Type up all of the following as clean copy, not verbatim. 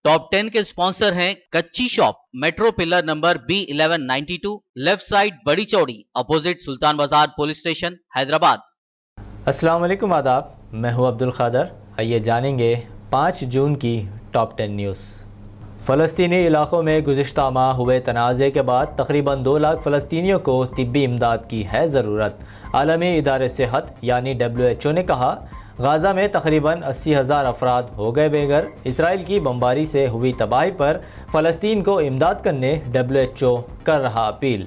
Top 10 के sponsor हैं कच्ची shop, metro pillar number B1192, left side बड़ी चौड़ी, अपोजिट सुल्तान बाजार पुलिस स्टेशन, हैदराबाद। अस्सलाम वालेकुम, आदाब। मैं हूं अब्दुल खादर। आइए जानेंगे 5 जून की टॉप 10 न्यूज़। फ़लस्तीनी इलाक़ों में गुज़िश्ता माह हुए तनाज़े के बाद तकरीबन 2 लाख फ़लस्तीनियों को तिब्बी इमदाद की है ज़रूरत। आलमी इदारे सेहत यानी WHO ने कहा, गाज़ा में तकरीबन 80,000 अफराद हो गए बेघर। इसराइल की बमबारी से हुई तबाही पर फ़लस्तीन को इमदाद करने WHO कर रहा अपील।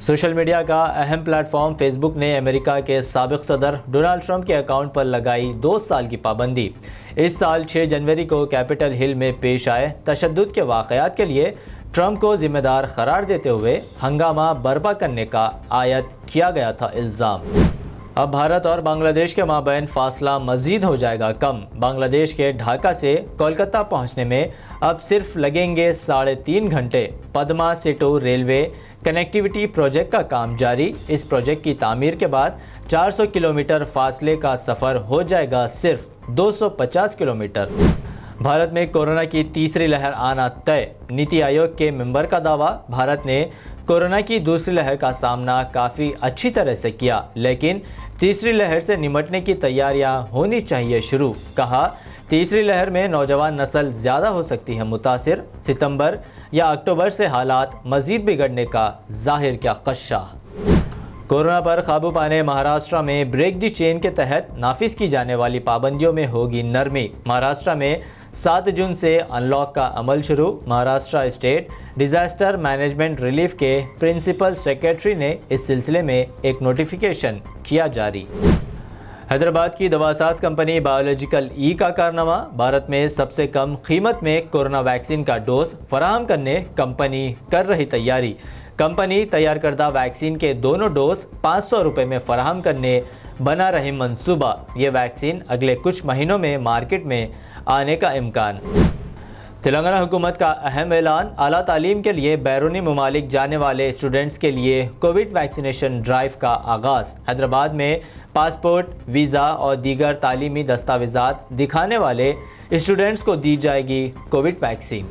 सोशल मीडिया का अहम प्लेटफॉर्म फेसबुक ने अमेरिका के साबिक़ सदर डोनाल्ड ट्रंप के अकाउंट पर लगाई 2 साल की पाबंदी। इस साल 6 जनवरी को कैपिटल हिल में पेश आए तशद्दुद के वाक़यात के लिए ट्रंप को ज़िम्मेदार करार देते हुए हंगामा बर्पा करने का आयद किया गया था इल्ज़ाम। अब भारत और बांग्लादेश के माबैन फासला मज़ीद हो जाएगा कम। बांग्लादेश के ढाका से कोलकाता पहुंचने में अब सिर्फ लगेंगे 3.5 घंटे। पद्मा सेतु रेलवे कनेक्टिविटी प्रोजेक्ट का काम जारी। इस प्रोजेक्ट की तामीर के बाद 400 किलोमीटर फासले का सफ़र हो जाएगा सिर्फ 250 किलोमीटर। भारत में कोरोना की तीसरी लहर आना तय। नीति आयोग के मेंबर का दावा, भारत ने कोरोना की दूसरी लहर का सामना काफ़ी अच्छी तरह से किया, लेकिन तीसरी लहर से निपटने की तैयारियां होनी चाहिए शुरू। कहा, तीसरी लहर में नौजवान नस्ल ज़्यादा हो सकती है मुतासिर। सितंबर या अक्टूबर से हालात मज़ीद बिगड़ने का ज़ाहिर क्या खदशा। कोरोना पर काबू पाने महाराष्ट्र में ब्रेक दी चेन के तहत नाफिज की जाने वाली पाबंदियों में होगी नरमी। महाराष्ट्र में 7 जून से अनलॉक का अमल शुरू। Maharashtra state disaster management relief के प्रिंसिपल सेक्रेटरी ने इस सिलसिले में एक नोटिफिकेशन किया जारी। हैदराबाद की दवासाज कंपनी बायोलॉजिकल ई का कारनामा, भारत में सबसे कम कीमत में कोरोना वैक्सीन का डोज फराहम करने कंपनी कर रही तैयारी। कंपनी तैयार करदा वैक्सीन के दोनों डोज 500 रुपये में फराहम करने बना रही मंसूबा। ये वैक्सीन अगले कुछ महीनों में मार्केट में आने का इम्कान। तेलंगाना हुकूमत का अहम ऐलान, आला तालीम के लिए बैरूनी ममालिक जाने वाले स्टूडेंट्स के लिए कोविड वैक्सीनेशन ड्राइव का आगाज़। हैदराबाद में पासपोर्ट, वीज़ा और दीगर तालीमी दस्तावेज़ात दिखाने वाले स्टूडेंट्स को दी जाएगी कोविड वैक्सीन।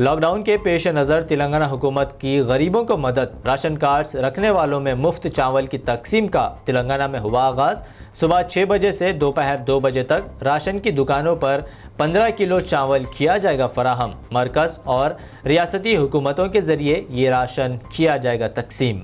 लॉकडाउन के पेश नज़र तेलंगाना हुकूमत की गरीबों को मदद, राशन कार्ड्स रखने वालों में मुफ्त चावल की तकसीम का तेलंगाना में हुआ आगाज़। सुबह 6 बजे से दोपहर 2 बजे तक राशन की दुकानों पर 15 किलो चावल किया जाएगा फराहम। मरकज़ और रियासती हुकूमतों के ज़रिए ये राशन किया जाएगा तकसीम।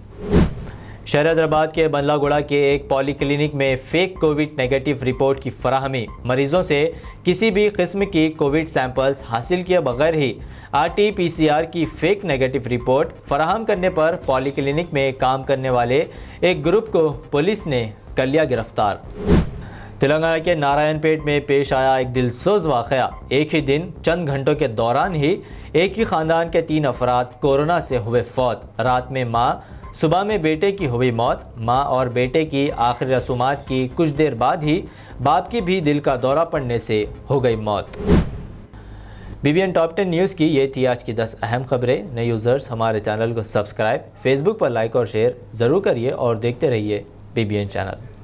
शहर हैदराबाद के बंदलागुड़ा के एक पॉलीक्लिनिक में फेक कोविड नेगेटिव रिपोर्ट की फराहमी। मरीजों से किसी भी किस्म की कोविड सैंपल्स हासिल किए बगैर ही RT-PCR की फेक नेगेटिव रिपोर्ट फराहम करने पर पॉलीक्लिनिक में काम करने वाले एक ग्रुप को पुलिस ने कर लिया गिरफ्तार। तेलंगाना के नारायणपेट में पेश आया एक दिलसोज वाक़या। एक ही दिन चंद घंटों के दौरान ही एक ही ख़ानदान के 3 अफराद कोरोना से हुए फौत। रात में माँ, सुबह में बेटे की हुई मौत। माँ और बेटे की आखिरी रसूमात की कुछ देर बाद ही बाप की भी दिल का दौरा पड़ने से हो गई मौत। BBN टॉप 10 न्यूज़ की ये थी आज की 10 अहम खबरें। नए यूज़र्स हमारे चैनल को सब्सक्राइब, फेसबुक पर लाइक और शेयर ज़रूर करिए और देखते रहिए BBN चैनल।